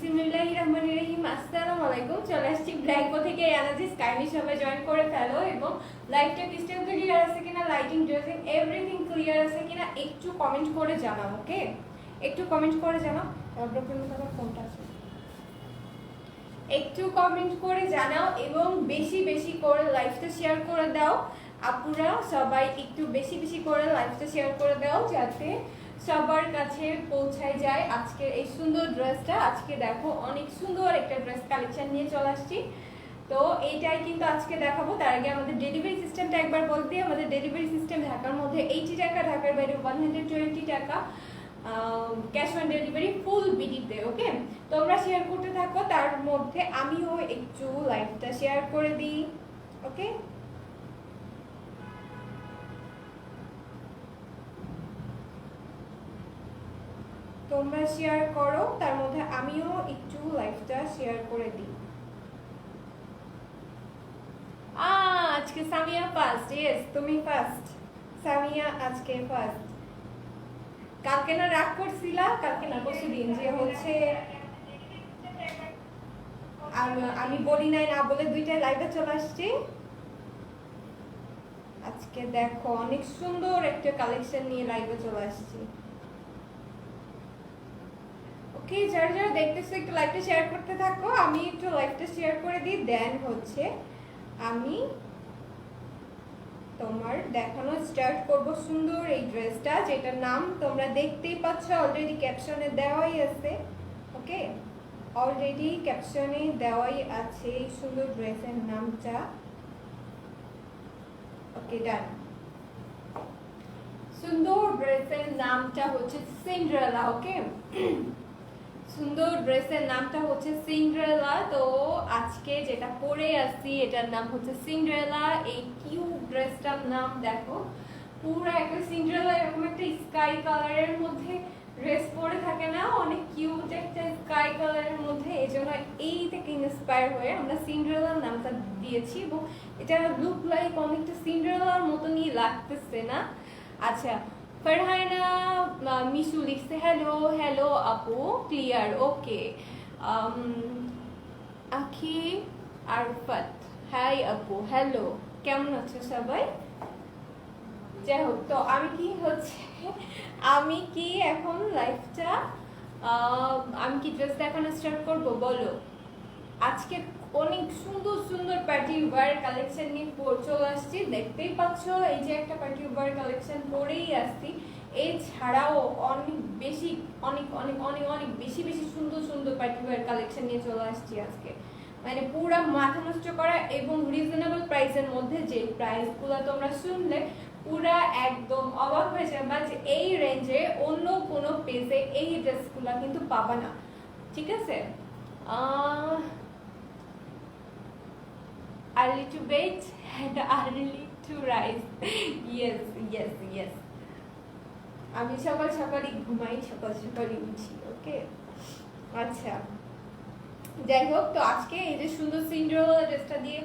বিসমিল্লাহির রহমানির রহিম। আসসালামু আলাইকুম। চলে আসছি ব্ল্যাকো থেকে এনার্জি স্কাইমি সবাই জয়েন করে ফেলো এবং লাইভটা ক্রিস্টাল ক্লিয়ার আছে কিনা, লাইটিং ড্রেসিং এভরিথিং ক্লিয়ার আছে কিনা একটু কমেন্ট করে জানাও। ওকে, একটু কমেন্ট করে জানাও। ফোনটা আছে, একটু কমেন্ট করে জানাও এবং বেশি বেশি করে লাইভটা শেয়ার করে দাও। আপুরা সবাই একটু বেশি বেশি করে লাইভটা শেয়ার করে দাও যাতে সবার কাছে পৌঁছায় যায় আজকের এই সুন্দর ড্রেসটা। আজকে দেখো অনেক সুন্দর একটা ড্রেস কালেকশন নিয়ে চলে আসছি, তো এইটাই কিন্তু আজকে দেখাবো। তার আগে আমাদের ডেলিভারি সিস্টেমটা একবার বলতে, আমাদের ডেলিভারি সিস্টেম ঢাকার মধ্যে 80 টাকা, ঢাকার বাইরে 120 টাকা, ক্যাশ অন ডেলিভারি ফুল বিডিতে। ওকে, তোমরা শেয়ার করতে থাকো, তার মধ্যে আমিও একটু লাইভটা শেয়ার করে দিই। ওকে, তোমরা শেয়ার করো, তার মধ্যে আমিও একটু লাইভটা শেয়ার করে দিই। আজকে সামিয়া ফার্স্ট। ইয়েস, তুমি ফার্স্ট। সামিয়া আজকে ফার্স্ট। কালকে না রাগ করছিলা, কালকে না পরশু দিন, যে হচ্ছে আমি বলি নাই না বলে দুইটা লাইভে চলে আসছি। আজকে দেখো অনেক সুন্দর একটা কালেকশন নিয়ে লাইভে চলে আসছি। ওকে, যারা যারা দেখতেছো একটু লাইভটা শেয়ার করতে থাকো, আমি একটু লাইভটা শেয়ার করে দিই, দেন হচ্ছে আমি তোমার দেখানো স্টার্ট করব সুন্দর এই ড্রেসটা, যেটার নাম তোমরা দেখতেই পাচ্ছ, অলরেডি ক্যাপশনে দেওয়াই আছে। ওকে, অলরেডি ক্যাপশনে দেওয়াই আছে এই সুন্দর ড্রেসের নামটা। ওকে, ডান। সুন্দর ড্রেসের নামটা হচ্ছে সিন্ড্রেলা। ওকে, সুন্দর ড্রেসের নামটা হচ্ছে সিন্ড্রেলা। তো আজকে যেটা পরে আসছি এটার নাম হচ্ছে সিন্ড্রেলা। এই কিউট ড্রেসটার নাম দেখো, পুরো একটা সিন্ড্রেলা, এরকম একটা স্কাই কালারের মধ্যে ড্রেস পরে থাকে না, অনেক কিউট একটা স্কাই কালারের মধ্যে। এই জন্য এই থেকে ইন্সপায়ার হয়ে আমরা সিন্ড্রেলার নামটা দিয়েছি এবং এটা লুক লাইক অনেকটা সিন্ড্রেলার মতনই লাগতেছে না? আচ্ছা, ফারহানা মিশু লিখছে হ্যালো হ্যালো আপু, ক্লিয়ার। ওকে, আখি আরফাত হাই আপু, হ্যালো, কেমন আছো সবাই? যাই হোক, তো আমি কি এখন লাইফটা আমি কি ড্রেস দেখানো স্টার্ট করব? বলো। আজকে অনেক সুন্দর সুন্দর পার্টি ওয়্যার কালেকশন নিয়ে চলে আসছি, দেখতেই পাচ্ছ। এই যে একটা পার্টি ওয়্যার কালেকশন পরেই আসছি, এছাড়াও অনেক বেশি অনেক অনেক অনেক অনেক বেশি বেশি সুন্দর সুন্দর পার্টি ওয়্যার কালেকশন নিয়ে চলে আসছি আজকে। মানে পুরা মাথা নষ্ট করা এবং রিজনেবল প্রাইসের মধ্যে। যে প্রাইসগুলো তোমরা শুনলে পুরা একদম অবাক হয়ে যাবে যে এই রেঞ্জে অন্য কোনো পেজে এই ড্রেসগুলো কিন্তু পাবা না। ঠিক আছে, early to bed and early to rise. Yes, yes, yes. আমি সকাল সকালই ঘুমাই, সকাল সকালই উঠি। ওকে, আচ্ছা, যাই হোক, তো আজকে এই যে সুন্দর সিন্ড্রেলা ড্রেসটা দিয়ে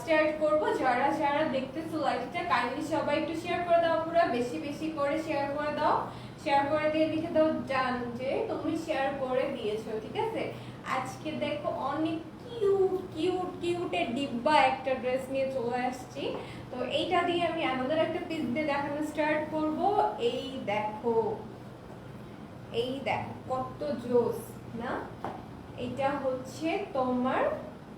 স্টার্ট করব। যারা যারা দেখতেছো লাইভটা কাইন্ডলি সবাই একটু শেয়ার করে দাও, পুরো বেশি বেশি করে শেয়ার করে দাও। শেয়ার করে দিয়ে লিখে দাও জান যে তুমি শেয়ার করে দিয়েছো। ঠিক আছে, আজকে দেখো অনেক কিউট কিউট কিউটের ডিব্বা একটা ড্রেস নিয়ে চলে আসছি। তো এইটা দিয়ে আমি আমাদের একটা পিস দিয়ে দেখানো স্টার্ট করব। এই দেখো, এই দেখো কত জোস না? এটা হচ্ছে তোমার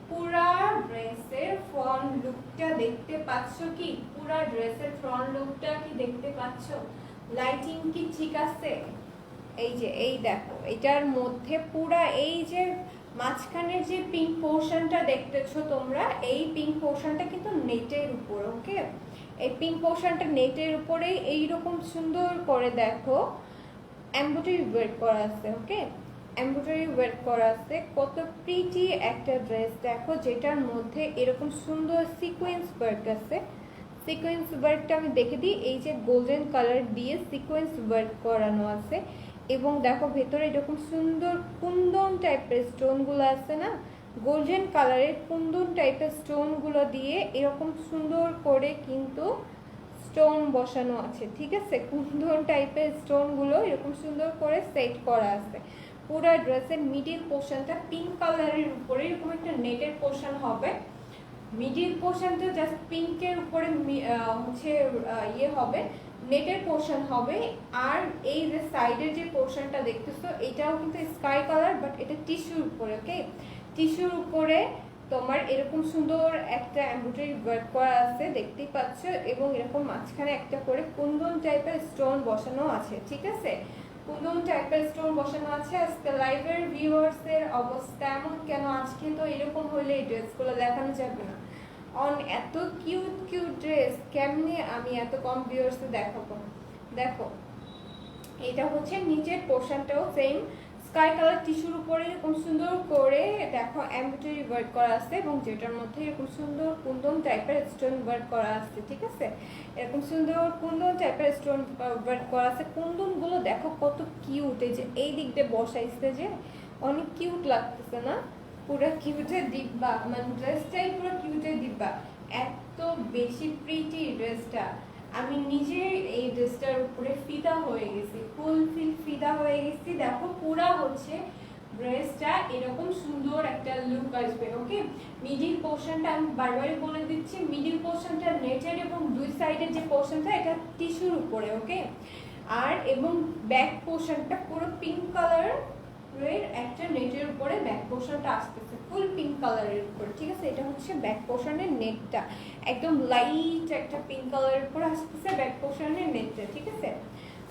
পুরা ড্রেসের ফ্রন্ট লুকটা, দেখতে পাচ্ছ কি? পুরা ড্রেসের ফ্রন্ট লুকটা কি দেখতে পাচ্ছ? লাইটিং কি ঠিক আছে? এই যে এই দেখো, এটার মধ্যে পুরা এই যে মাঝখানের যে পিঙ্ক পোর্শনটা দেখতেছো তোমরা, এই পিঙ্ক পোর্শনটা কিন্তু নেটের উপর। ওকে, এই পিঙ্ক পোর্শনটা নেটের উপরেই এইরকম সুন্দর করে দেখো এমব্রয়ডারি ওয়ার্ক করা আছে। ওকে, এমব্রয়ডারি ওয়ার্ক করা আছে, কত প্রিটি একটা ড্রেস দেখো, যেটার মধ্যে এরকম সুন্দর সিকোয়েন্স ওয়ার্ক আছে। সিকোয়েন্স ওয়ার্কটা আমি দেখে দিই, এই যে গোল্ডেন কালার দিয়ে সিকোয়েন্স ওয়ার্ক করানো আছে এবং দেখো ভেতরে এরকম সুন্দর কুন্দন টাইপের স্টোনগুলো আছে না, গোল্ডেন কালারের কুন্দন টাইপের স্টোনগুলো দিয়ে এরকম সুন্দর করে কিন্তু স্টোন বসানো আছে। ঠিক আছে, কুন্দন টাইপের স্টোনগুলো এরকম সুন্দর করে সেট করা আছে। পুরো ড্রেসের মিডিল পোর্শনটা পিঙ্ক কালারের উপরে এরকম একটা নেটের পোর্শন হবে। মিডিল পোর্শনটা জাস্ট পিঙ্কের উপরে হচ্ছে ইয়ে হবে, নেটের পোর্শন হবে। আর এই যে সাইডের যে পোর্শনটা দেখতেছো এটাও কিন্তু স্কাই কালার, বাট এটা টিস্যুর উপরে। ওকে, টিস্যুর উপরে তোমার এরকম সুন্দর একটা এমব্রয়ডারি ওয়ার্ক করা আছে, দেখতেই পাচ্ছ, এবং এরকম মাঝখানে একটা করে কুন্দন টাইপের স্টোন বসানো আছে। ঠিক আছে, কুন্দন টাইপের স্টোন বসানো আছে। আজকে লাইভের ভিউয়ার্সের অবস্থা এমন কেন? আজকে তো এরকম হলে এই ড্রেসগুলো দেখানো যাবে না। এত কিউট কিউট ড্রেস কেমনে আমি এত কম ভিউয়ার্সে দেখাবো? দেখো, এটা হচ্ছে নিচের পোর্শনটাও সেম স্কাই কালার টিস্যুর উপরে এরকম সুন্দর করে দেখো এমব্রয়ডারি ওয়ার্ক করা আছে, এবং যেটার মধ্যে এরকম সুন্দর কুন্দন টাইপের স্টোন ওয়ার্ক করা আছে। ঠিক আছে, এরকম সুন্দর কুন্দন টাইপের স্টোন ওয়ার্ক করা আছে। কুন্দনগুলো দেখো কত কিউট, এই যে এই দিক দিয়ে বসাইছে, যে অনেক কিউট লাগতেছে না? পুরো কিউটের দিব্যা, মানে ড্রেসটাই পুরো কিউটের দিব্যা, এত বেশি প্রিটি ড্রেসটা। আমি নিজে এই ড্রেসটার উপরে ফিদা হয়ে গেছি, ফুল ফিদা হয়ে গেছি। দেখো পুরা হচ্ছে ড্রেসটা এরকম সুন্দর একটা লুক আসবে। ওকে, মিডিল পোর্শনটা আমি বারবারই বলে দিচ্ছি, মিডিল পোর্শনটা নেটের এবং দুই সাইডের যে পোর্শনটা এটা টিস্যুর উপরে। ওকে, আর এবং ব্যাক পোর্শনটা পুরো পিঙ্ক কালার একটা নেটের উপরে ব্যাক পোর্শনটা আসতেছে ফুল পিঙ্ক কালারের উপরে। ঠিক আছে, এটা হচ্ছে ব্যাক পোর্শনের নেটটা, একদম লাইট একটা পিঙ্ক কালারের উপরে আসতেছে ব্যাক পোর্শনের নেটটা। ঠিক আছে,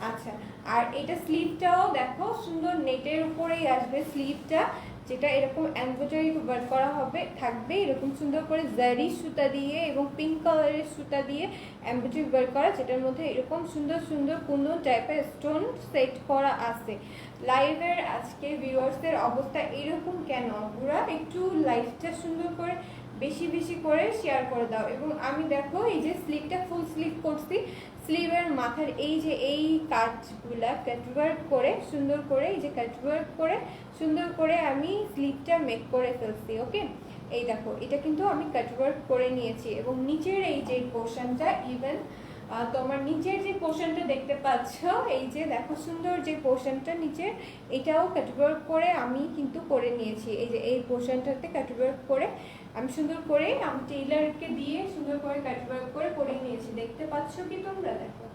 আচ্ছা, আর এটা স্লিভটাও দেখো সুন্দর নেটের উপরেই আসবে স্লিভটা, যেটা এরকম এমব্রয়ডারি ওয়ার্ক করা হবে, থাকবে এরকম সুন্দর করে জারি সুতা দিয়ে এবং পিঙ্ক কালারের সুতা দিয়ে এমব্রয়ডারি ওয়ার্ক করা, যেটার মধ্যে এরকম সুন্দর সুন্দর কুন্দন টাইপের স্টোন সেট করা আছে। লাইভের আজকে ভিউয়ার্সদের অবস্থা এরকম কেন? পুরা একটু লাইভটা সুন্দর করে বেশি বেশি করে শেয়ার করে দাও। এবং আমি দেখো এই যে স্লিভটা ফুল স্লিভ করছি, স্লিভের মাথার এই যে এই কাটগুলা কাটওয়ার্ক করে সুন্দর করে, এই যে কাটওয়ার্ক করে সুন্দর করে আমি স্লিভটা মেক করে ফেলছি। ওকে, এই দেখো এটা কিন্তু আমি কাটওয়ার্ক করে নিয়েছি, এবং নিচের এই যে পোর্শনটা ইভেন তোমার নিচের যে পোর্শনটা দেখতে পাচ্ছ, এই যে দেখো সুন্দর যে পোর্শনটা নিচের, এটাও কাটওয়ার্ক করে আমি কিন্তু করে নিয়েছি। এই যে এই পোর্শনটাতে কাটওয়ার্ক করে আমি সুন্দর করে আমি টেইলারকে দিয়ে সুন্দর করে কাটওয়ার্ক করে নিয়েছি। দেখতে পাচ্ছ কি তোমরা? দেখো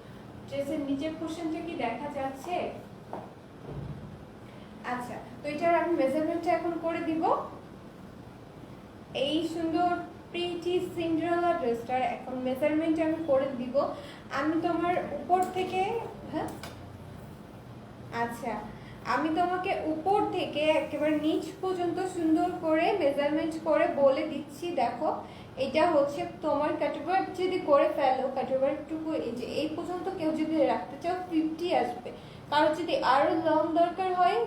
ড্রেসের নিচের পোর্শনটা কি দেখা যাচ্ছে? আচ্ছা, তো এটার আমি মেজারমেন্টটা এখন করে দিব। এই সুন্দর প্রিটি সিন্ডারেলা ড্রেসটার এখন মেজারমেন্ট আমি করে দিব। আমি তোমার উপর থেকে, হ্যাঁ আচ্ছা, আমি তোমাকে উপর থেকে একেবারে নিচ পর্যন্ত সুন্দর করে মেজারমেন্ট করে বলে দিচ্ছি। দেখো, এটা হচ্ছে তোমার কাটওয়ার্ক যদি করে ফেলো, কাটওয়ার্কটুকু এই যে এই পর্যন্ত কেউ যদি রাখতে চাও 50 আসবে, কারো যদি আরো লং দরকার হয়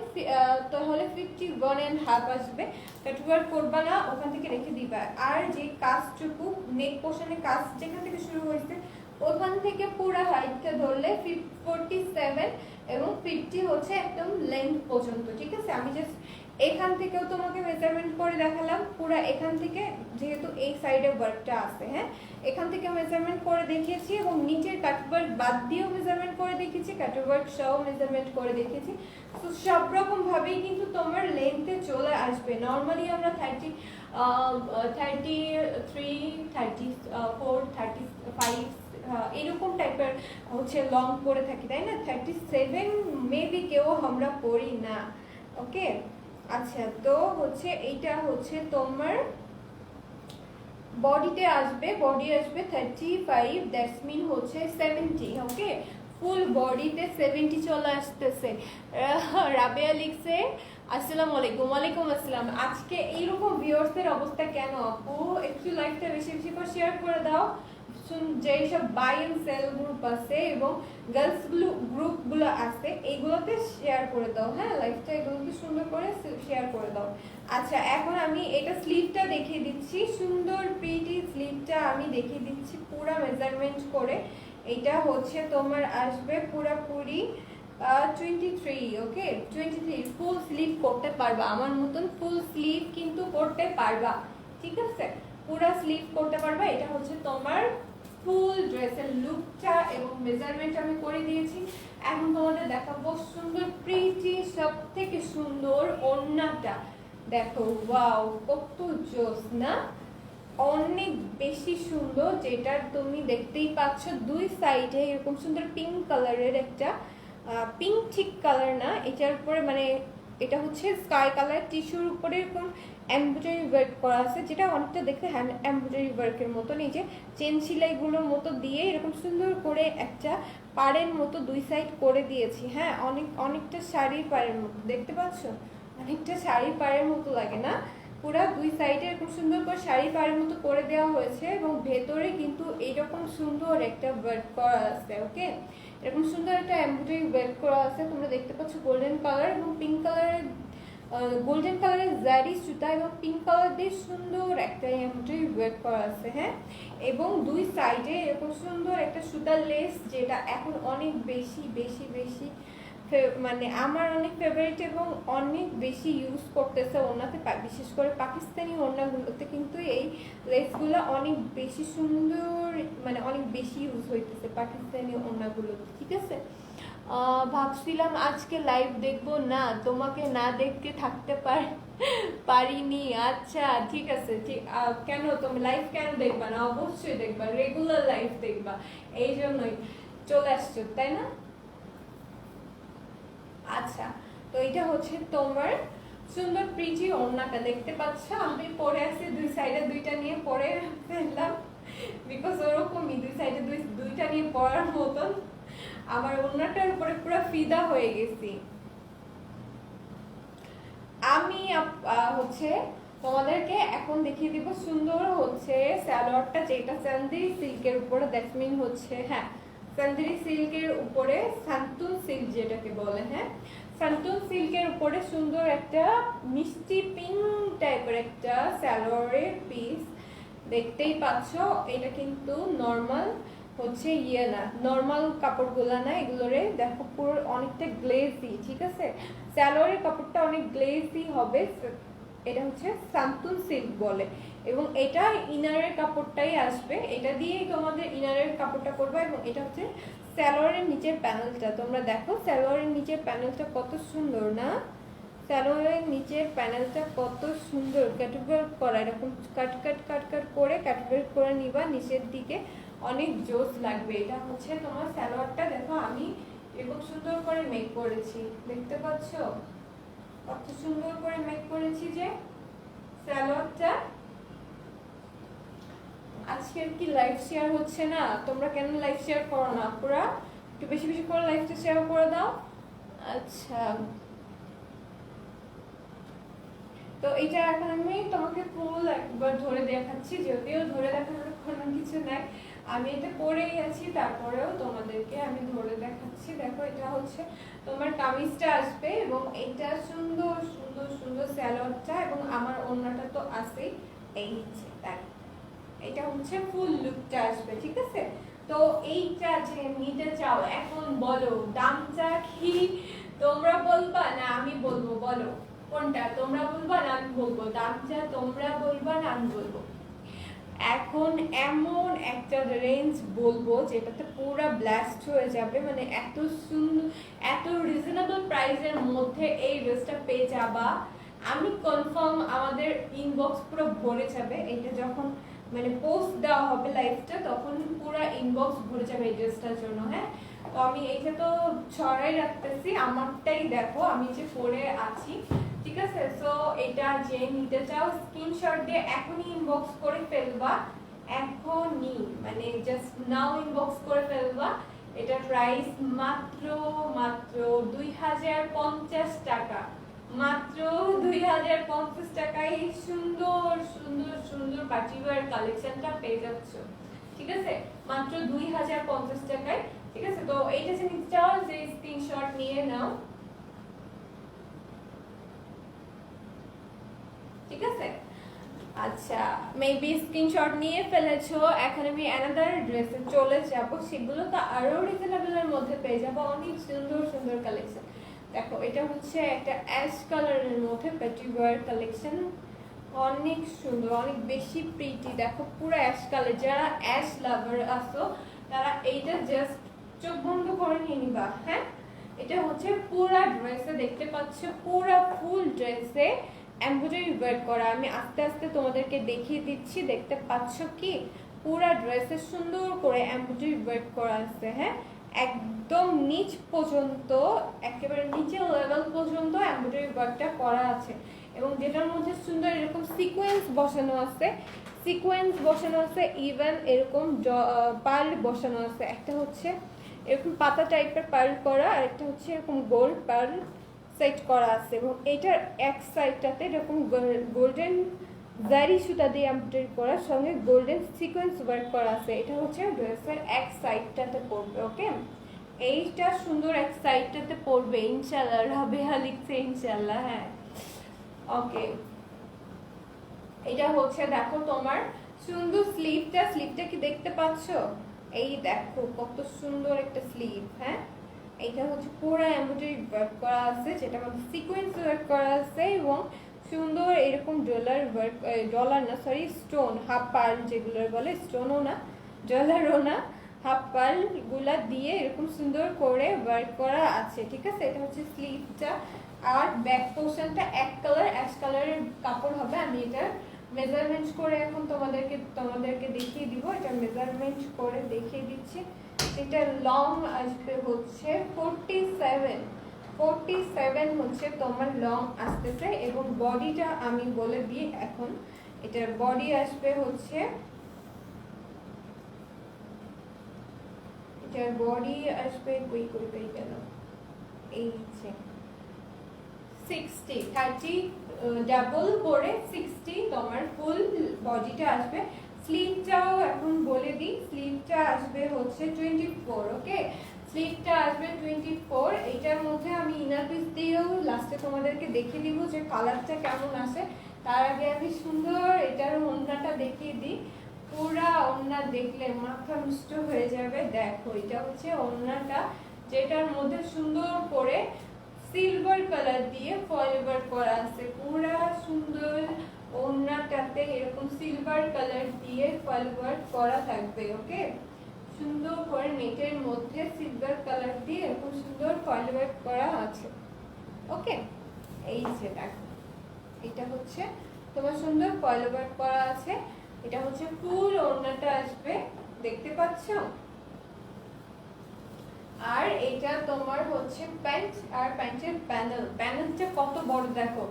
তাহলে 51.5 আসবে। কাটওয়ার্ক করবা না, ওখান থেকে রেখে দিবা। আর যে কাজটুকু নেক পোর্শনে কাজ যেখান থেকে শুরু হয়েছে ওখান থেকে পুরো হাইটটা ধরলে 47 এবং 50 হচ্ছে একদম লেন্থ পর্যন্ত। ঠিক আছে, আমি জাস্ট এখান থেকেও তোমাকে মেজারমেন্ট করে দেখালাম, পুরো এখান থেকে যেহেতু এই সাইডে ওয়ার্কটা আছে, হ্যাঁ এখান থেকে মেজারমেন্ট করে দেখিয়েছি, এবং নিচের কাটওয়ার্ক বাদ দিয়েও মেজারমেন্ট করে দেখিয়েছি, কাটওয়ার্ক সহ মেজারমেন্ট করে দেখিয়েছি। তো সব রকম ভাবেই কিন্তু তোমার লেন্থে চলে আসবে। নর্মালি আমরা 33, 34, 35 এরকম টাইপের হচ্ছে লং করে থাকি, তাই না? 37 মেবি কেউ আমরা পড়ি না। ওকে, আচ্ছা, তো হচ্ছে এইটা হচ্ছে তোমার বডিতে আসবে, বডি আসবে 35, দ্যাটস মিন হচ্ছে 70। ওকে, ফুল বডিতে 70 চলে আসতেছে। রাবেয়া লিখছে আসসালামু আলাইকুম। ওয়ালাইকুম আসসালাম। আজকে এইরকম ভিউয়ার্সদের অবস্থা কেন আপু? একটু লাইভটা বেশি বেশি করে শেয়ার করে দাও। যেসব বাই এন্ড সেল গ্রুপ আছে এবং গার্লস গ্রুপগুলো আছে এইগুলোতে শেয়ার করে দাও, হ্যাঁ লাইভটা এগুলোকে সুন্দর করে শেয়ার করে দাও। আচ্ছা, এখন আমি এটা স্লিভটা দেখিয়ে দিচ্ছি, সুন্দর প্রিটি স্লিভটা আমি দেখিয়ে দিচ্ছি পুরো মেজারমেন্ট করে। এটা হচ্ছে তোমার আসবে পুরোপুরি 23। ওকে, 23 ফুল স্লিভ করতে পারবা, আমার মতন ফুল স্লিভ কিন্তু করতে পারবা। ঠিক আছে, পুরো স্লিভ করতে পারবা। এটা হচ্ছে তোমার ফুল ড্রেসের লুকটা এবং মেজারমেন্ট আমি করে দিয়েছি। এখন তোমাদের দেখাবো সুন্দর প্রিটি সব থেকে সুন্দর ওড়নাটা। দেখো ওয়াও, কত জোস না, অনেক বেশি সুন্দর। যেটা তুমি দেখতেই পাচ্ছ দুই সাইডে এরকম সুন্দর পিঙ্ক কালারের একটা, পিঙ্ক ঠিক কালার না, এটার উপরে মানে এটা হচ্ছে স্কাই কালার টিস্যুর উপরে এরকম এমব্রয়ডারি ওয়ার্ক করা আছে, যেটা অনেকটা দেখতে হ্যান্ড এমব্রয়ডারি ওয়ার্কের মতো। এই যে চেন সেলাইগুলোর মতো দিয়ে এরকম সুন্দর করে একটা পাড়ের মতো দুই সাইড করে দিয়েছি। হ্যাঁ, অনেকটা শাড়ির পাড়ের মতো দেখতে পাচ্ছ, অনেকটা শাড়ির পাড়ের মতো লাগে না? পুরা দুই সাইডে এরকম সুন্দর করে শাড়ি পাড়ের মতো করে দেওয়া হয়েছে এবং ভেতরে কিন্তু এরকম সুন্দর একটা ওয়ার্ক করা আছে। ওকে, এরকম সুন্দর একটা এমব্রয়ডারি ওয়ার্ক করা আছে, তোমরা দেখতে পাচ্ছ গোল্ডেন কালার এবং পিঙ্ক কালারের, গোল্ডেন কালারের জারি সুতা এবং পিঙ্ক কালার দিয়ে সুন্দর একটা এমব্রয়ডারি ওয়ার্ক করা আছে। হ্যাঁ, এবং দুই সাইডে এরকম সুন্দর একটা সুতার লেস, যেটা এখন অনেক বেশি বেশি বেশি মানে আমার অনেক ফেভারিট এবং অনেক বেশি ইউজ করতেছে ওড়নাতে, বিশেষ করে পাকিস্তানি ওড়নাগুলোতে কিন্তু এই লেসগুলো অনেক বেশি সুন্দর, মানে অনেক বেশি ইউজ হইতেছে পাকিস্তানি ওড়নাগুলোতে। ঠিক আছে, ভাবছিলাম আজকে লাইভ দেখবো না, তোমাকে না দেখতে থাকতে পারিনি। আচ্ছা ঠিক আছে, ঠিক কেন তুমি লাইভ কেন দেখবা না? অবশ্যই দেখবা, রেগুলার লাইভ দেখবা, এই জন্যই চলে আসছো তাই না? আচ্ছা, তো এটা হচ্ছে তোমার সুন্দর প্রিটি ওড়নাটা দেখতে পাচ্ছ। আমি পরে আসি দুই সাইডে দুইটা নিয়ে পরে ফেললাম, বিকজ ওরকমই দুই সাইডে দুইটা নিয়ে পরার মতন আমার ওড়নাটার উপরে পুরো ফিদা হয়ে গেছি আমি। হচ্ছে তোমাদেরকে এখন দেখিয়ে দিব সুন্দর হচ্ছে সালোয়ারটা, যেটা চান্দেরি সিল্কের উপরে, দ্যাটস মিন হচ্ছে হ্যাঁ চান্দেরি সিল্কের উপরে সান্তুন সিল্ক যেটাকে বলে। হ্যাঁ, সান্তুন সিল্কের উপরে সুন্দর একটা মিষ্টি পিঙ্ক টাইপের একটা সালোয়ারের পিস দেখতেই পাচ্ছ। এটা কিন্তু নর্মাল হচ্ছে ইয়ে না, নর্মাল কাপড়গুলা না, এগুলোরে দেখো পুরো অনেকটা গ্লেজি। ঠিক আছে, সালোয়ারের কাপড়টা অনেক গ্লেজি হবে, এটা হচ্ছে সান্তুন সিল্ক বলে। এবং এটা ইনারের কাপড়টাই আসবে, এটা দিয়েই তোমাদের ইনারের কাপড়টা করবে। এবং এটা হচ্ছে সালোয়ারের নিচের প্যানেলটা, তোমরা দেখো সালোয়ারের নিচের প্যানেলটা কত সুন্দর না, সালোয়ারের নিচের প্যানেলটা কত সুন্দর ক্যাটওয়ার্ক করা, এরকম কাট কাট কাট কাট করে ক্যাটওয়ার্ক করে নিবা নিচের দিকে, অনেক জোস লাগবে। এটা হচ্ছে তোমার সালোয়ারটা, দেখো আমি এরকম সুন্দর করে মেক করেছি, দেখতে পাচ্ছ কত সুন্দর করে মেক করেছি যে সালোয়ারটা। আজকের কি লাইভ শেয়ার হচ্ছে না? তোমরা কেন লাইভ শেয়ার করো না? পুরা একটু বেশি বেশি করে লাইভটা শেয়ার করে দাও। আচ্ছা, তো এটা এখন আমি তোমাকে ফুল একবার ধরে দেখাচ্ছি, যদিও ধরে দেখানোর কোনো কিছু নাই, আমি এটা পরেই আছি, তারপরেও তোমাদেরকে আমি ধরে দেখাচ্ছি। দেখো এটা হচ্ছে তোমার কামিজটা আসবে এবং এটা সুন্দর সুন্দর সুন্দর সালোয়ারটা এবং আমার ওড়নাটা তো আছেই, এই হচ্ছে তাই, এটা হচ্ছে ফুল লুকটা আসবে। ঠিক আছে, তো এইটা যে নিতে চাও এখন বলো দামটা কি, তোমরা বলবা না আমি বলবো? বলো কোনটা, তোমরা বলবা না আমি বলবো? দামটা তোমরা বলবা না আমি বলবো? এখন এমন একটা রেঞ্জ বলবো যেটাতে পুরো ব্লাস্ট হয়ে যাবে, মানে এত সুন্দর এত রিজনেবল প্রাইসের মধ্যে এই ড্রেসটা পেয়ে যাবা। আমি কনফার্ম আমাদের ইনবক্স পুরো ভরে যাবে, এটা যখন মানে পোস্ট দেওয়া হবে লাইভটা তখন পুরো ইনবক্স ভরে যাবে এই ড্রেসটার জন্য। হ্যাঁ, তো আমি এইটা তো ছড়াই রাখতেছি, আমারটাই দেখো আমি যে পরে আছি। ঠিক আছে, সো এটা যে নিতে চাও স্ক্রিনশট দিয়ে এখনই ইনবক্স করে ফেলবা, এখনই মানে জাস্ট নাও ইনবক্স করে ফেলবা। এটা প্রাইস মাত্র মাত্র 2050 টাকা, মাত্র 2050 টাকায় এই সুন্দর সুন্দর সুন্দর পার্টিওয়্যার কালেকশনটা পেয়ে যাচ্ছ। ঠিক আছে, মাত্র 2050 টাকায়। ঠিক আছে, তো এইটা যে নিতে চাও যে স্ক্রিনশট নিয়ে নাও। ঠিক আছে, আচ্ছা মেবি স্ক্রিনশট নিয়ে ফেলেছো। এখন আমি অ্যানাদার ড্রেসে চলে যাব, সেগুলো তো আরো রিজনেবলের মধ্যে পেয়ে যাবো, অনেক সুন্দর সুন্দর কালেকশন। দেখো এটা হচ্ছে একটা অ্যাশ কালারের মধ্যে পেটিওয়ার কালেকশন, অনেক সুন্দর, অনেক বেশি প্রিটি। দেখো পুরো অ্যাশ কালার, যারা অ্যাশ লাভার আছো তারা এইটা জাস্ট চোখ বন্ধ করে নিয়ে নিবা। হ্যাঁ, এটা হচ্ছে পুরা ড্রেসে দেখতে পাচ্ছ, পুরা ফুল ড্রেসে এমব্রয়ডারি ওয়ার্ক করা। আমি আস্তে আস্তে তোমাদেরকে দেখিয়ে দিচ্ছি, দেখতে পাচ্ছ কি পুরা ড্রেসে সুন্দর করে এমব্রয়ডারি ওয়ার্ক করা আছে। হ্যাঁ, একদম নিচ পর্যন্ত, একেবারে নিচের লেভেল পর্যন্ত এমব্রয়ডারি ওয়ার্কটা করা আছে। এবং যেটার মধ্যে সুন্দর এরকম সিকোয়েন্স বসানো আছে, ইভেন এরকম পার্ল বসানো আছে। একটা হচ্ছে এরকম পাতা টাইপের পার্ল করা, আর একটা হচ্ছে এরকম গোল্ড পার্ল সেট করা আছে। এবং এটার এক সাইডটাতে এরকম গোল্ডেন জারি সুতা দিয়ে এমব্রয়ডারি করা, সঙ্গে গোল্ডেন সিকোয়েন্স ওয়ার্ক করা আছে। এটা হচ্ছে ড্রেসের এক সাইডটাতে পড়বে। ওকে, এইটা সুন্দর এক সাইডটাতে পড়বে ইনশাআল্লাহ। রাবেহা লিখছে ইনশাআল্লাহ। হ্যাঁ, ওকে, এটা হচ্ছে দেখো তোমার সুন্দর স্লিভটা কি দেখতে পাচ্ছ? এই দেখো কত সুন্দর একটা স্লিভ। হ্যাঁ, এইটা হচ্ছে পুরো এমব্রয়ডারি ওয়ার্ক করা আছে, যেটা মধ্যে সিকোয়েন্স ওয়ার্ক করা আছে এবং সুন্দর এরকম স্টোন হাফ পার্ল যেগুলো বলে, স্টোনও না জুয়েলারও না, হাফ পার্ল গুলা দিয়ে এরকম সুন্দর করে ওয়ার্ক করা আছে। ঠিক আছে, এটা হচ্ছে স্লিভটা। আর ব্যাক পোর্শনটা এক কালার অ্যাশ কালারের কাপড় হবে। আমি এটার মেজারমেন্ট করে এখন তোমাদেরকে দেখিয়ে দিব। এটা মেজারমেন্ট করে দেখিয়ে দিচ্ছি। এটা লং আসবে হচ্ছে 47 হচ্ছে তোমার লং আসতেছে। এবং বডিটা আমি বলে দিই এখন, এটার বডি আসবে হচ্ছে, এটার বডি আসবে কই গেল, এই যে 30 ডাবল করে 60 তোমার ফুল বডিটা আসবে। স্লিভটাও এখন বলে দিই, স্লিভটা আসবে হচ্ছে 24। ওকে, স্লিভটা আসবে 24। এটার মধ্যে আমি ইনার পিস দিয়েও লাস্টে তোমাদেরকে দেখিয়ে দিব যে কালারটা কেমন আসে। তার আগে আমি সুন্দর এটার ওড়নাটা দেখিয়ে দিই। পুরা ওড়না দেখলে মাথা নষ্ট হয়ে যাবে। দেখো এটা হচ্ছে ওড়নাটা, যেটার মধ্যে সুন্দর করে সিলভার কালার দিয়ে ফয়েল ওয়ার্ক করা আছে। পুরা সুন্দর ওড়নাটাতে এরকম সিলভার কালার দিয়ে ফয়েল ওয়ার্ক করা থাকবে। ওকে, সুন্দর করে নেটের মধ্যে সিলভার কালার দিয়ে এরকম সুন্দর ফয়েল ওয়ার্ক করা আছে। ওকে, এই যে দেখো এটা হচ্ছে তোমার সুন্দর ফয়েল ওয়ার্ক করা আছে। এটা হচ্ছে ফুল ওড়নাটা আসবে, দেখতে পাচ্ছো? আর এটা তোমার হচ্ছে প্যান্ট, আর প্যান্টের প্যানেলটা কত বড় দেখো।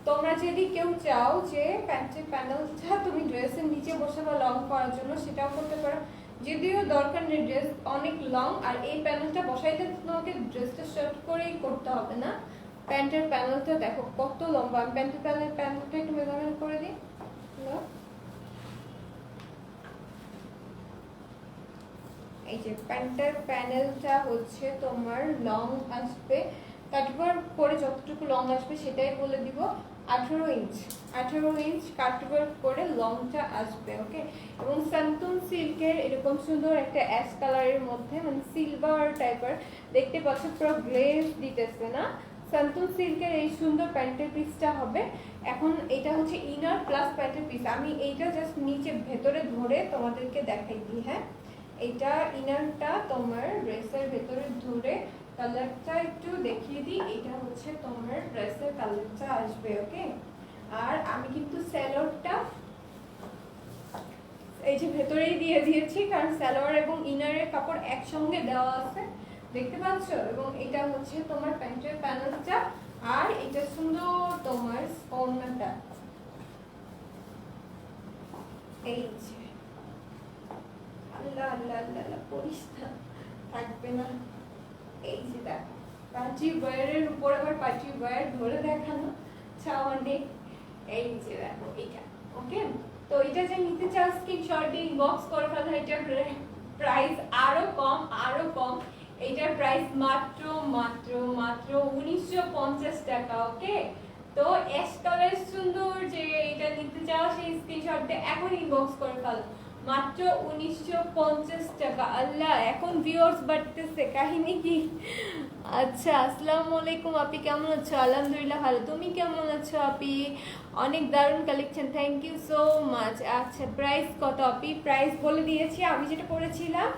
তোমরা যদি কেউ চাও যে প্যান্টের প্যানেলটা তুমি ড্রেসের নিচে বসে বা লং করার জন্য, সেটাও করতে পারো। যদিও দরকার নেই, ড্রেস অনেক লং, আর এই প্যানেলটা বসাইতে তোমাকে ড্রেসটা শর্ট করেই করতে হবে না। প্যান্টের প্যানেলটা দেখো কত লম্বা। আমি প্যান্টের প্যানেলটা একটু মেজারমেন্ট করে দিই। এই যে প্যান্টের প্যানেলটা হচ্ছে তোমার লং আসবে, কাটওয়ার্ক করে যতটুকু লং আসবে সেটাই বলে দিব, 18 ইঞ্চ কাটওয়ার্ক করে লংটা আসবে। ওকে, এবং সান্তুন সিল্কের এরকম সুন্দর একটা অ্যাশ কালারের মধ্যে, মানে সিলভার টাইপের দেখতে পাচ্ছ, পুরো গ্লেজ দিতেছে না। সান্তুন সিল্কের এই সুন্দর প্যান্টের পিসটা হবে। এখন এটা হচ্ছে ইনার প্লাস প্যান্টের পিস। আমি এইটা জাস্ট নিচে ভেতরে ধরে তোমাদেরকে দেখাই দিই। হ্যাঁ, এটা ইনারটা তোমার ড্রেসের ভেতরে ধরে কালারটা একটু দেখিয়ে দিই। এটা হচ্ছে তোমার ড্রেসের কালারটা আসবে। ওকে, আর আমি কিন্তু স্যালোয়ারটা এই যে ভেতরেই দিয়ে দিয়েছি, কারণ স্যালোয়ার এবং ইনারের কাপড় একসঙ্গে দেওয়া আছে, দেখতে পাচ্ছ? এবং এটা হচ্ছে তোমার প্যান্টের প্যানেলটা, আর এটা সুন্দর তোমার ওড়নাটা। এই যে আল্লাহ আল্লাহ আল্লাহ পরিস না, থাকবে না। এই যে দেখো পার্টি ওয়্যারের উপর আবার পার্টি ওয়্যার ধরে দেখানো চাওয়া নেই। এই যে দেখো এটা। ওকে, তো এটা যে নিতে চাও স্ক্রিনশট দিয়ে ইনবক্স করে ফেলো। এটার প্রাইস আরো কম। এটার প্রাইস মাত্র 1950 টাকা। ওকে, তো অ্যাশ কালার সুন্দর যে এটা নিতে চাও সেই স্ক্রিনশট দিয়ে এখন ইনবক্স করে ফেলো। মাত্র 1950 টাকা। আল্লাহ, এখন ভিউয়ার্স বাড়তেছে, কাহিনী কি? আচ্ছা, আসসালামু আলাইকুম আপি, কেমন আছো? আলহামদুলিল্লাহ ভালো, তুমি কেমন আছো আপি? অনেক দারুণ collection, thank you so much. আচ্ছা, প্রাইস কত আপি? প্রাইস বলে দিয়েছি, আমি যেটা পড়েছিলাম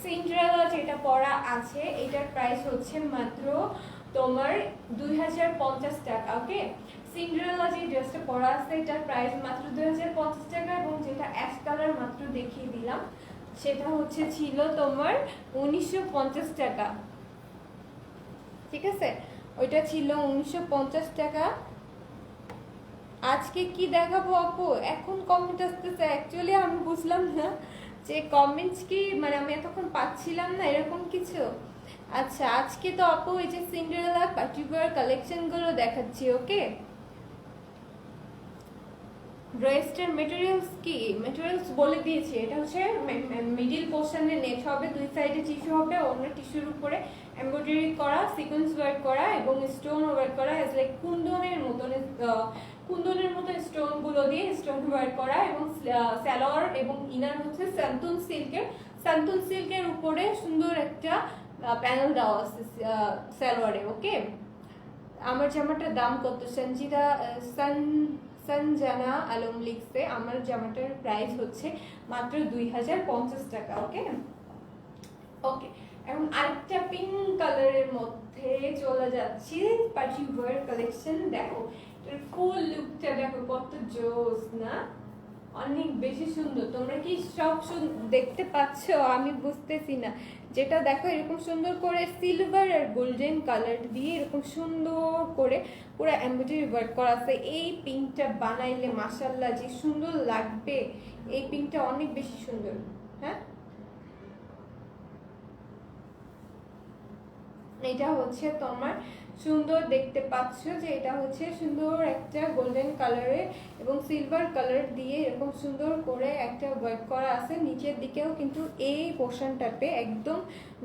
সিন্ড্রেলা যেটা পড়া আছে, এটার প্রাইস হচ্ছে মাত্র তোমার 2050 টাকা। ওকে, সিন্ড্রেলা যে ড্রেসটা পরা আছে এটার প্রাইস মাত্র 2050 টাকা, এবং যেটা অ্যাশ কালার মাত্র দেখিয়ে দিলাম সেটা হচ্ছে ছিল তোমার 1950 টাকা। ঠিক আছে, ওইটা ছিল 1950 টাকা। আজকে কি দেখাবো আপু? এখন কমেন্ট আসতেছে, অ্যাকচুয়ালি আমি বুঝলাম না যে কমেন্টস কি, মানে আমি এতক্ষণ পাচ্ছিলাম না এরকম কিছু। আচ্ছা, আজকে তো আপু এই যে সিন্ডারেলা পার্টিকুলার কালেকশনগুলো দেখাচ্ছি। ওকে, ড্রেসটার মেটেরিয়ালস কি? মেটেরিয়ালস বলে দিয়েছি, এটা হচ্ছে মিডিল পোর্শনে নেট হবে, দুই সাইডে টিস্যু হবে, অন্য টিস্যুর উপরে এমব্রয়ডারি করা, সিকোয়েন্স ওয়ার্ক করা এবং স্টোন ওয়ার্ক করা, এজ লাইক কুন্দনের মতো স্টোন গুলো দিয়ে স্টোন ওয়ার্ক করা, এবং সালোয়ার এবং ইনার হচ্ছে সান্তুন সিল্কের উপরে সুন্দর একটা প্যানেল দেওয়া আছে সালোয়ারে। ওকে, আমার জামাটার দাম কত? সঞ্জানা আলম লিখছে আমার জামাটার প্রাইস হচ্ছে মাত্র 2050 টাকা। ওকে ওকে, এখন আরেকটা পিঙ্ক কালারের মধ্যে চলে যাচ্ছি, পার্টি ওয়্যার কালেকশন। দেখো এটার ফুল লুকটা দেখো, কত জোস না, অনেক বেশি সুন্দর। তোমরা কি সব দেখতে পাচ্ছ? আমি বুঝতেছি না। যেটা দেখো এরকম সুন্দর করে সিলভার আর গোল্ডেন কালার দিয়ে এরকম সুন্দর করে পুরো এমব্রয়ডারি ওয়ার্ক করা আছে। এই পিঙ্কটা বানাইলে মাশাআল্লাহ যে সুন্দর লাগবে, এই পিঙ্কটা অনেক বেশি সুন্দর। হ্যাঁ, এটা হচ্ছে তোমার সুন্দর, দেখতে পাচ্ছ যে এটা হচ্ছে সুন্দর একটা গোল্ডেন কালারে এবং সিলভার কালার দিয়ে এরকম সুন্দর করে একটা ওয়ার্ক করা আছে। নিচের দিকেও কিন্তু এই পোর্শনটাতে একদম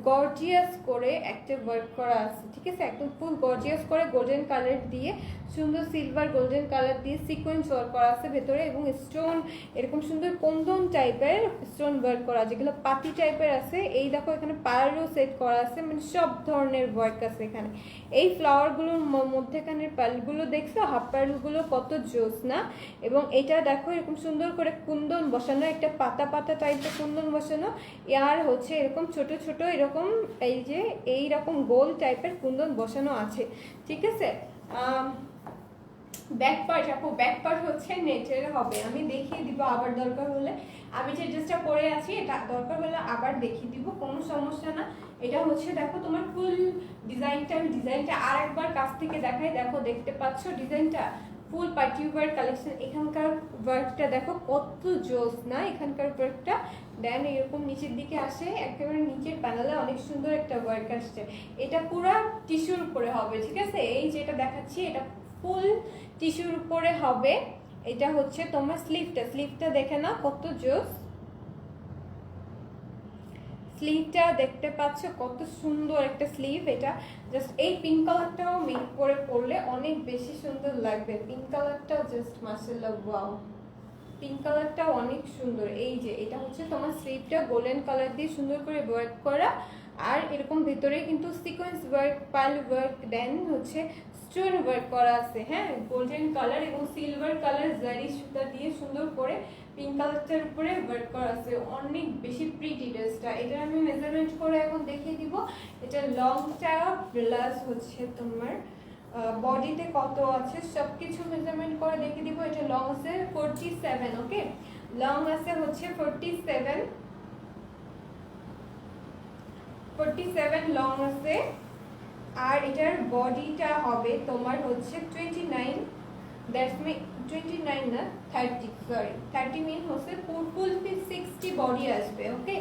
গর্জিয়াস করে একটা ওয়ার্ক করা আছে। ঠিক আছে, একদম ফুল গর্জিয়াস করে গোল্ডেন কালার দিয়ে সুন্দর সিলভার গোল্ডেন কালার দিয়ে সিকোয়েন্স ওয়ার্ক করা আছে ভেতরে, এবং স্টোন এরকম সুন্দর কুন্দন টাইপের স্টোন ওয়ার্ক করা, যেগুলো পাতি টাইপের আছে। এই দেখো এখানে পার্লও সেট করা আছে, মানে সব ধরনের ওয়ার্ক আছে এখানে। এই ফ্লাওয়ারগুলোর মধ্যেখানের পার্লগুলো দেখছো, হাফ পার্লগুলো কত জোস না। এবং এটা দেখো এরকম সুন্দর করে কুন্দন বসানো, একটা পাতা পাতা টাইপের কুন্দন বসানো, আর হচ্ছে এরকম ছোট ছোট এরকম এই যে এইরকম গোল টাইপের কুন্দন বসানো আছে। ঠিক আছে, ব্যাক পার্ট, আপু ব্যাক পার্ট হচ্ছে নেটের হবে, আমি দেখিয়ে দিব আবার দরকার হলে। আমি যে ড্রেসটা পরে আছি এটা দরকার হলে আবার দেখিয়ে দিব, কোনো সমস্যা না। এটা হচ্ছে দেখো তোমার ফুল ডিজাইনটা, আমি ডিজাইনটা আর একবার কাছ থেকে দেখাই। দেখো, দেখতে পাচ্ছ ডিজাইনটা, ফুল পার্টি ওয়্যার কালেকশন। এখানকার ওয়ার্কটা দেখো কত জোস না, এখানকার ওয়ার্কটা দেন এরকম নিচের দিকে আসে, একেবারে নিচের প্যানেলে অনেক সুন্দর একটা ওয়ার্ক আসছে। এটা পুরো টিস্যুর উপরে হবে। ঠিক আছে, এই যেটা দেখাচ্ছি এটা ফুল টিস্যুর উপরে হবে। এটা হচ্ছে তোমার স্লিভটা দেখে না কত জোস, স্লিভটা দেখতে পাচ্ছ কত সুন্দর একটা স্লিভ। এটা জাস্ট এই পিঙ্ক কালারটাও মেক করে পরলে অনেক বেশি সুন্দর লাগবে। পিঙ্ক কালারটাও জাস্ট মাশাআল্লাহ, ওয়াও, পিঙ্ক কালারটাও অনেক সুন্দর। এই যে এটা হচ্ছে তোমার স্লিভটা গোল্ডেন কালার দিয়ে সুন্দর করে ওয়ার্ক করা, আর এরকম ভেতরে কিন্তু সিকোয়েন্স ওয়ার্ক, পার্ল ওয়ার্ক, দেন হচ্ছে স্টোন ওয়ার্ক করা আছে। হ্যাঁ, গোল্ডেন কালার এবং সিলভার কালার জারি সুতা দিয়ে সুন্দর করে পিঙ্ক কালারটার উপরে ওয়ার্ক করা আছে। অনেক বেশি প্রিটি ড্রেসটা। এটা আমি মেজারমেন্ট করে এখন দেখিয়ে দিব। এটা লংটা প্লাস হচ্ছে তোমার বডিতে কত আছে সবকিছু মেজারমেন্ট করে দেখিয়ে দিব। এটা লং আছে 47। ওকে, লং আছে হচ্ছে 47 লং আছে, আর এটার বডিটা হবে তোমার হচ্ছে 29, দ্যাটস মিন 29 না 30, সরি 30 মিন হচ্ছে ফুল 60 বডি আসবে। ওকে,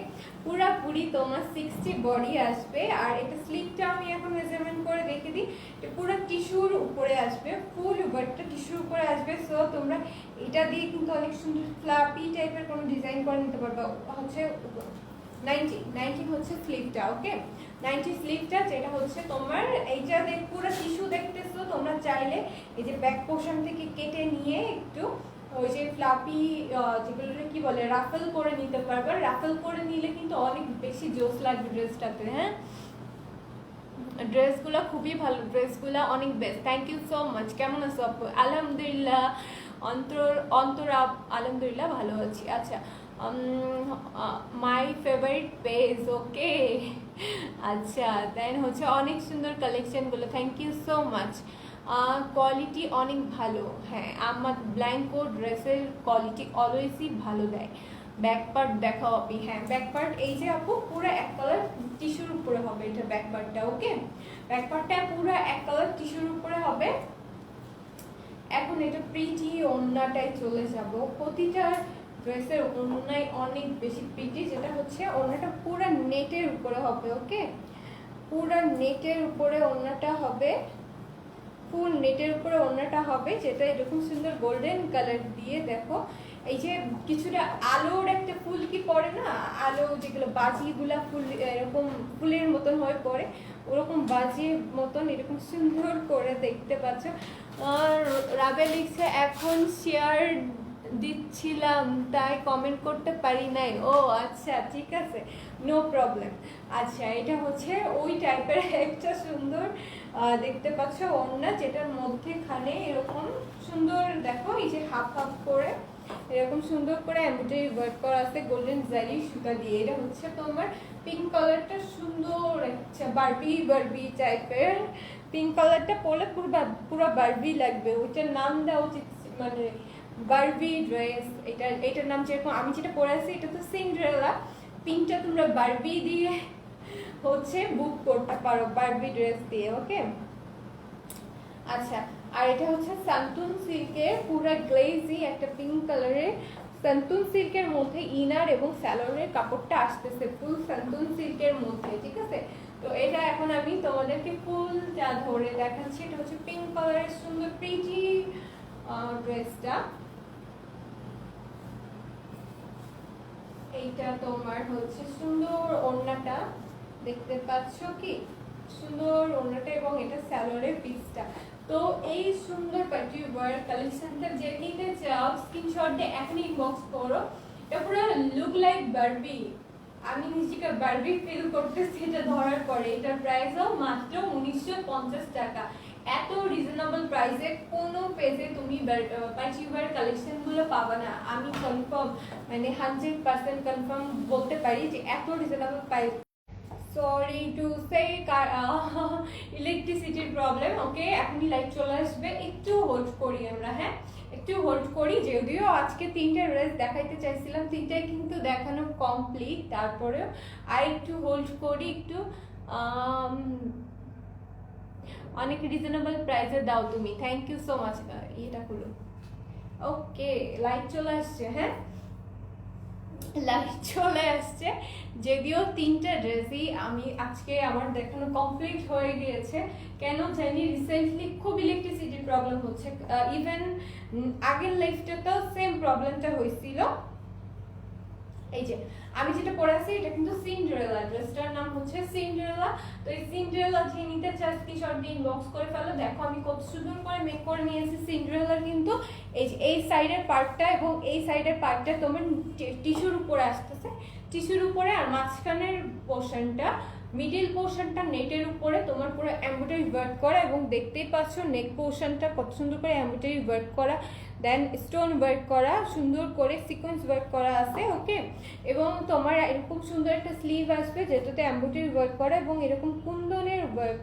পুরাপুরি তোমার 60 বডি আসবে। আর এটা স্লিভটা আমি এখন মেজারমেন্ট করে দেখে দিই, এটা পুরো টিস্যুর উপরে আসবে, ফুল ওয়ার্কটা টিস্যুর উপরে আসবে। সো তোমরা এটা দিয়ে কিন্তু অনেক সুন্দর ফ্লাপি টাইপের কোনো ডিজাইন করে নিতে পারবে। হচ্ছে 90 হচ্ছে স্লিভটা। ওকে, 90 স্লিভটা, যেটা হচ্ছে তোমার এইটা পুরো টিস্যু দেখতেছো, তোমরা চাইলে এই যে ব্যাক পোর্শন থেকে কেটে নিয়ে একটু ওই যে ফ্লাপি যেগুলো কি বলে রাফেল করে নিতে পারবে। রাফেল করে নিলে কিন্তু অনেক বেশি জোস লাগবে ড্রেসটাতে। হ্যাঁ, ড্রেসগুলো খুবই ভালো, ড্রেসগুলো অনেক best. Thank you so much. কেমন আছো আপু? আলহামদুলিল্লাহ। অন্তরা আলহামদুলিল্লাহ ভালো আছি। আচ্ছা, মাই ফেভারিট পেজ, ওকে। আচ্ছা, দেন হচ্ছে অনেক সুন্দর কালেকশনগুলো, thank you so much. Quality অনেক ভালো। হ্যাঁ, আমার ব্ল্যাঙ্কো ড্রেসের কোয়ালিটি অলওয়েজই ভালো দেয়। ব্যাক পার্ট দেখাও আপনি। হ্যাঁ, ব্যাক পার্ট এই যে আপু পুরো এক কালার টিস্যুর উপরে হবে এটা ব্যাক পার্টটা, ওকে। ব্যাক পার্টটা পুরো এক কালার টিস্যুর উপরে হবে। এখন এটা প্রিটি ওড়নাটাই চলে যাব। প্রতিটা ড্রেসের ওড়নায় অনেক বেশি প্রিটি, যেটা হচ্ছে ওড়নাটা পুরো নেটের উপরে হবে, ওকে। পুরো নেটের উপরে ওড়নাটা হবে, ফুল নেটের উপরে ওড়নাটা হবে, যেটা এরকম সুন্দর গোল্ডেন কালার দিয়ে দেখো এই যে কিছুটা আলোর একটা ফুল কি পড়ে না, আলো যেগুলো বাজিগুলা ফুল এরকম ফুলের মতন হয়ে পড়ে, ওরকম বাজির মতন এরকম সুন্দর করে দেখতে পাচ্ছ। আর রাবে লিখছে এখন শেয়ার দিচ্ছিলাম তাই কমেন্ট করতে পারি নাই। ও আচ্ছা, ঠিক আছে, নো প্রবলেম। আচ্ছা, এটা হচ্ছে ওই টাইপের একটা সুন্দর দেখতে পাচ্ছ ওড়না, যেটার মধ্যেখানে এরকম সুন্দর দেখো এই যে হাফ হাফ করে এরকম সুন্দর করে এমব্রয়ডারি ওয়ার্ক করা আছে গোল্ডেন জারি সুতা দিয়ে। এটা হচ্ছে তোমার পিঙ্ক কালারটা সুন্দর, আচ্ছা বারবি বারবি টাইপের পিঙ্ক কালারটা পরলে পুরো বারবি লাগবে। ওইটার নাম দেওয়া উচিত মানে বারবি ড্রেস। এটার নাম যেরকম আমি যেটা পরে আছি এটা তো সিন্ডারেলা, পিঙ্কটা তোমরা বারবি দিয়ে হচ্ছে বুক করতে পারো, বারবি ড্রেস দিয়ে, ওকে। আচ্ছা, আর এটা হচ্ছে সান্তুন সিল্কের পুরো গ্লেজি একটা পিঙ্ক কালারের সান্তুন সিল্কের মধ্যে ইনার এবং স্যালোনের কাপড়টা আসতেছে ফুল সান্তুন সিল্কের মধ্যে, ঠিক আছে। তো এটা এখন আমি তোমাদেরকে ফুলটা ধরে দেখাচ্ছি। এটা হচ্ছে পিঙ্ক কালারের সুন্দর প্রিটি ড্রেসটা। এইটা তোমার হচ্ছে সুন্দর ওড়নাটা দেখতে পাচ্ছ কি সুন্দর ওড়নাটা, এবং এটা স্যালোনের পিসটা। তো এই সুন্দর পার্টি ওয়্যার কালেকশনটা যে নিতে চাও স্ক্রিনশট দিয়ে এখন ইনবক্স করো। এটা পুরো লুক লাইক বারবি, আমি নিজেকে বারবি ফিল করতেছি এটা ধরার পরে। এটার প্রাইসও মাত্র 1950 টাকা। এত রিজনেবল প্রাইসে কোনো পেজে তুমি পার্টি ওয়্যার কালেকশনগুলো পাবা না। আমি কনফার্ম মানে 100% কনফার্ম বলতে পারি যে এত reasonable price. Sorry to say ইলেকট্রিসিটির প্রবলেম, ওকে। এখনই লাইট চলে আসবে, একটু হোল্ড করি আমরা। হ্যাঁ, একটু হোল্ড করি। যদিও আজকে 3টে ড্রেস দেখাইতে চাইছিলাম, 3টাই কিন্তু দেখানো কমপ্লিট, তারপরেও আর একটু হোল্ড করি একটু। অনেক রিজনেবল প্রাইসে দাও তুমি, থ্যাংক ইউ সো মাচ। এটা হলো ওকে, লাইট চলে আসছে। হ্যাঁ, লাইট চলে আসছে। যদিও 3টে ড্রেসই আমি আজকে আমার দেখানো কমপ্লিট হয়ে গিয়েছে, কেন জানি রিসেন্টলি খুব ইলেকট্রিসিটির প্রবলেম হচ্ছে। ইভেন আগের লাইফটাতেও সেম প্রবলেমটা হয়েছিল। এই যে আমি যেটা পরে আছি এটা কিন্তু সিন্ডারেলা, ড্রেসটার নাম হচ্ছে সিন্ডারেলা। তো এই সিন্ডারেলা যে নিতে চাই স্ক্রিনশট দিয়ে ইনবক্স করে ফেলো। দেখো আমি কত সুন্দর করে মেক করে নিয়েছি সিন্ডারেলার। কিন্তু এই যে এই সাইডের পার্টটা এবং এই সাইডের পার্টটা তোমার টিস্যুর উপরে আসতেছে, টিস্যুর উপরে, আর মাঝখানের পোর্শনটা মিডিল পোর্শনটা নেটের উপরে তোমার পুরো এমব্রয়ডারি ওয়ার্ক করা, এবং দেখতেই পাচ্ছ নেক পোর্শনটা কত সুন্দর করে এমব্রয়ডারি ওয়ার্ক করা, দেন স্টোন ওয়ার্ক করা, সুন্দর করে সিকোয়েন্স ওয়ার্ক করা আছে, ওকে। এবং তোমার এরকম সুন্দর একটা স্লিভ আসবে যেটাতে এমব্রয়ডারি ওয়ার্ক করা, এবং এরকম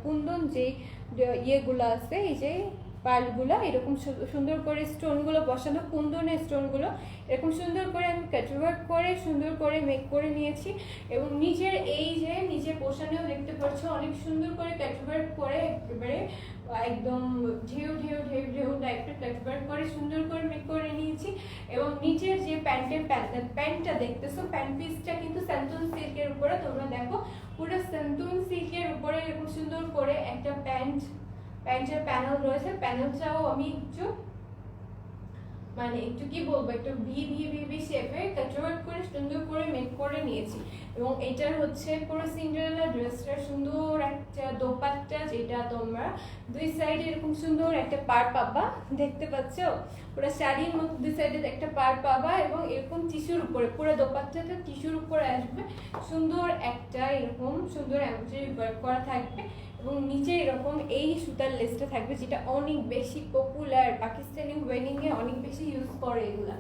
কুন্দন যে ইয়েগুলো আছে এই যে পার্লগুলো এরকম সুন্দর করে স্টোনগুলো বসানো, কুন্দনের স্টোনগুলো এরকম সুন্দর করে আমি কাটওয়ার্ক করে সুন্দর করে মেক করে নিয়েছি। এবং নিচের এই যে নিচের পোর্শনেও দেখতে পাচ্ছ অনেক সুন্দর করে কাটওয়ার্ক করে একেবারে একদম ঢেউ ঢেউ ঢেউ ঢেউ টাইপের কাটওয়ার্ক করে সুন্দর করে মেক করে নিয়েছি। এবং নিচের যে প্যান্টটা দেখতেছো, প্যান্ট পিসটা কিন্তু স্যান্টুন সিল্কের উপরে, তোমরা দেখো পুরো স্যান্টুন সিল্কের উপরে এরকম সুন্দর করে একটা প্যান্টের প্যানেল রয়েছে। প্যানেলটাও আমি একটু মানে একটু কি বলবো, একটু ভি ভি ভি ভি শেপে কাটওয়ার্ক করে সুন্দর করে মেক করে নিয়েছি। এবং এটার হচ্ছে পুরো সিন্ডারেলা ড্রেসটা সুন্দর একটা দোপাট্টা, যেটা তোমরা দুই সাইডে এরকম সুন্দর একটা পাড় পাবা, দেখতে পাচ্ছ পুরো শাড়ির মতো দুই সাইডে একটা পাড় পাবা, এবং এরকম টিস্যুর উপরে পুরো দোপাট্টাটা টিস্যুর উপরে আসবে, সুন্দর একটা এরকম সুন্দর এমব্রয়ডারি ওয়ার্ক করা থাকবে, এবং নিচে এরকম এই সুতার লেসটা থাকবে, যেটা অনেক বেশি পপুলার পাকিস্তানি ওয়েডিং এ অনেক বেশি ইউজ করে এগুলা।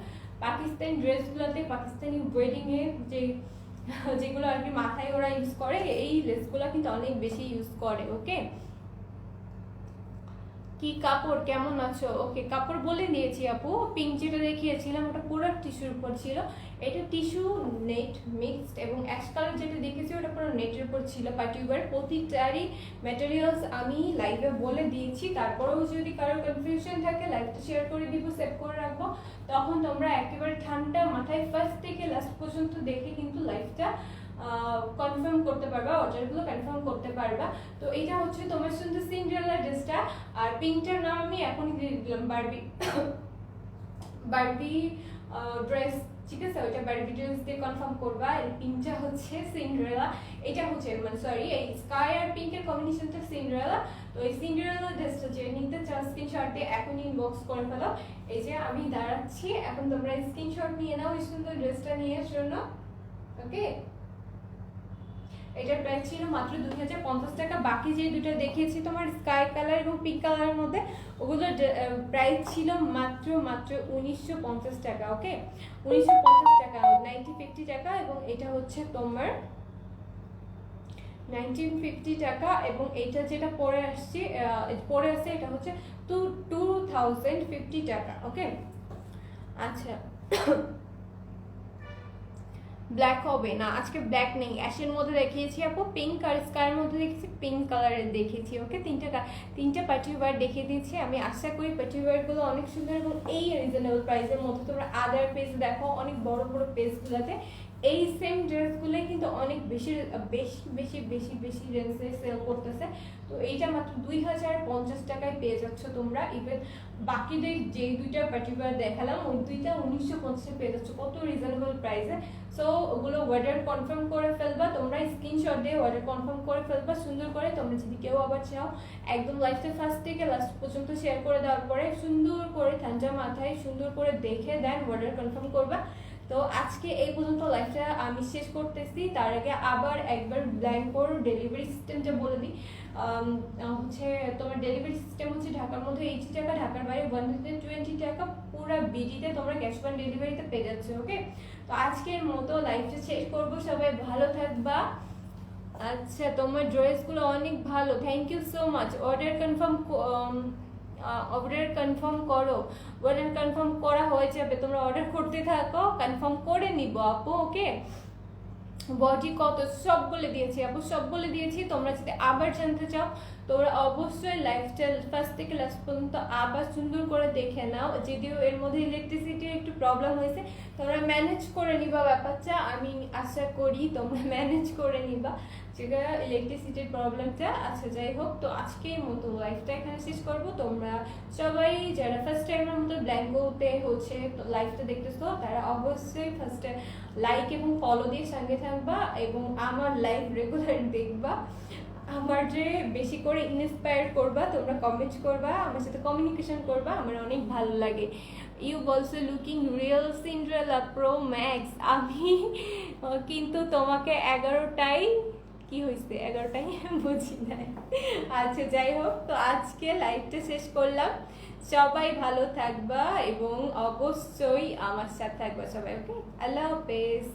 পাকিস্তানি ড্রেসগুলোতে পাকিস্তানি ওয়েডিং এ যেগুলো আর কি মাথায় ওরা ইউজ করে, এই লেসগুলো কিন্তু অনেক বেশি ইউজ করে। ওকে, কি কাপড় কেমন আছো? ওকে, কাপড় বলে দিয়েছি আপু। পিঙ্ক যেটা দেখিয়েছিলাম ওটা পুরো টিস্যুর উপর ছিল, এটা টিস্যু নেট মিক্সড, এবং অ্যাশ কালার যেটা দেখেছি ওটা পুরো নেটের উপর ছিল। পার্টিকুলার প্রতিটারই ম্যাটেরিয়ালস আমি লাইভে বলে দিয়েছি, তারপরেও যদি কারো কনফিউশন থাকে লাইভটা শেয়ার করে দিব, সেভ করে রাখবো, তখন তোমরা একেবারে ঠান্ডা মাথায় ফার্স্ট থেকে লাস্ট পর্যন্ত দেখে কিন্তু লাইভটা কনফার্ম করতে পারবা, অর্ডারগুলো কনফার্ম করতে পারবা। তো এটা হচ্ছে তোমার সুন্দর সিন্ডারেলা ড্রেসটা। আর পিঙ্কটার নাম আমি এখনই দিয়ে দিলাম বারবি বারবি ড্রেস, ঠিক আছে? ওইটা বারবি ড্রেস দিয়ে কনফার্ম করবা। আর পিঙ্কটা হচ্ছে সিন্ডারেলা, এটা হচ্ছে মানে সরি এই স্কাই আর পিঙ্কের কম্বিনেশনটা সিন্ডারেলা। তো এই সিন্ডারেলা ড্রেসটা যে নিতে চাও স্ক্রিনশট দিয়ে এখনই ইনবক্স করে ফেলো। এই যে আমি দাঁড়াচ্ছি, এখন তোমরা স্ক্রিনশট নিয়ে নাও এই সুন্দর ড্রেসটা নিয়ে জন্য। ওকে, এটার প্রাইস ছিল মাত্র 2050 টাকা। বাকি যে দুটো দেখিয়েছি তোমার স্কাই কালার এবং পিঙ্ক কালারের মধ্যে, ওগুলোর প্রাইস ছিল মাত্র 1950 টাকা। ওকে, 1950 টাকা, 1950 টাকা, এবং এটা হচ্ছে তোমার 1950 টাকা। এবং এটা যেটা পরে আসছে এটা হচ্ছে 2050 টাকা। ওকে, আচ্ছা ব্ল্যাক হবে না, আজকে ব্ল্যাক নেই, অ্যাশের মধ্যে দেখিয়েছি আপু, পিঙ্ক আর স্কাইয়ের মধ্যে দেখেছি, পিঙ্ক কালারের দেখিয়েছি। ওকে, তিনটা পার্টি ওয়্যার দেখিয়ে দিয়েছি। আমি আশা করি পার্টি ওয়্যারগুলো অনেক সুন্দর, এবং এই রিজনেবল প্রাইসের মধ্যে। তোমরা আদার পেজ দেখো, অনেক বড় বড় পেজগুলোতে এই সেম ড্রেসগুলোই কিন্তু অনেক বেশি বেশি বেশি বেশি বেশি রেঞ্জে সেল করতেছে। তো এইটা মাত্র 2050 টাকায় পেয়ে যাচ্ছ তোমরা। ইভেন বাকিদের যে দুইটা পার্টিকুলার দেখালাম ওই দুইটা 1950 পেয়ে যাচ্ছ, কত রিজনেবল প্রাইসে। সো ওগুলো অর্ডার কনফার্ম করে ফেলবা, তোমরা স্ক্রিনশট দিয়ে অর্ডার কনফার্ম করে ফেলবা সুন্দর করে। তোমরা যদি কেউ আবার চাও একদম লাইফটা ফার্স্ট থেকে লাস্ট পর্যন্ত শেয়ার করে দেওয়ার পরে সুন্দর করে ঠান্ডা মাথায় সুন্দর করে দেখে দেন অর্ডার কনফার্ম করবা। তো আজকে এই পর্যন্ত লাইভটা আমি শেষ করতেছি। তার আগে আবার একবার ব্ল্যাঙ্কোর ডেলিভারি সিস্টেমটা বলে দিই। হচ্ছে তোমার ডেলিভারি সিস্টেম হচ্ছে ঢাকার মধ্যে 80 টাকা, ঢাকার বাইরে 120 টাকা, পুরো বিডিতে তোমরা ক্যাশ অন ডেলিভারিতে পেয়ে যাচ্ছ। ওকে, তো আজকের মতো লাইভটা শেষ করবো, সবাই ভালো থাকবা। আচ্ছা, তোমার ড্রেসগুলো অনেক ভালো, thank you so much. Order confirm করো, অর্ডার কনফার্ম করা হয়ে যাবে, তোমরা অর্ডার করতে থাকো, কনফার্ম করে নিব আপু। ওকে, বডি কত সব বলে দিয়েছি আপু, সব বলে দিয়েছি। তোমরা যদি আবার জানতে চাও তোমরা অবশ্যই লাইফস্টাইল ফার্স্ট থেকে লাস্ট পর্যন্ত আবার সুন্দর করে দেখে নাও। যদিও এর মধ্যে ইলেকট্রিসিটির একটু প্রবলেম হয়েছে, তোমরা ম্যানেজ করে নিবা ব্যাপারটা, আমি আশা করি তোমরা ম্যানেজ করে নিবা যেটা ইলেকট্রিসিটির প্রবলেমটা। আচ্ছা যাই হোক, তো আজকের মতো লাইফটা এখানে শেষ করবো। তোমরা সবাই যারা ফার্স্ট টাইমের মতো ব্ল্যাঙ্কোতে হচ্ছে লাইফটা দেখতেছো, তারা অবশ্যই ফার্স্টে লাইক এবং ফলো দিয়ে সঙ্গে থাকবা, এবং আমার লাইভ রেগুলার দেখবা। আমার যে বেশি করে ইন্সপায়ার করবা, তোমরা কমেন্ট করবা, আমার সাথে কমিউনিকেশন করবা, আমার অনেক ভালো লাগে। You also looking real Cinderella Pro Max. আমি কিন্তু তোমাকে 11টাই কি হয়েছে 11টাই বুঝি নাই। আচ্ছা যাই হোক, তো আজকে লাইভটা শেষ করলাম। সবাই ভালো থাকবা এবং অবশ্যই আমার সাথে থাকবা সবাই। ওকে, আল্লাহ হাফেজ।